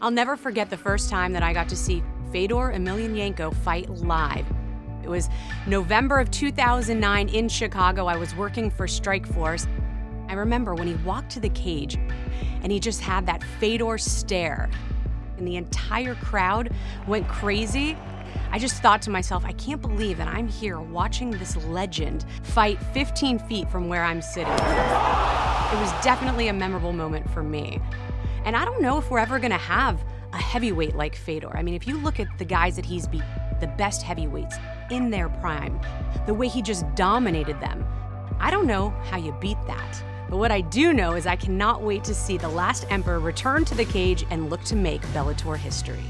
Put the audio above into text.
I'll never forget the first time that I got to see Fedor Emelianenko fight live. It was November of 2009 in Chicago. I was working for Strikeforce. I remember when he walked to the cage and he just had that Fedor stare and the entire crowd went crazy. I just thought to myself, I can't believe that I'm here watching this legend fight 15 feet from where I'm sitting. It was definitely a memorable moment for me. And I don't know if we're ever gonna have a heavyweight like Fedor. I mean, if you look at the guys that he's beat, the best heavyweights in their prime, the way he just dominated them, I don't know how you beat that. But what I do know is I cannot wait to see the last Emperor return to the cage and look to make Bellator history.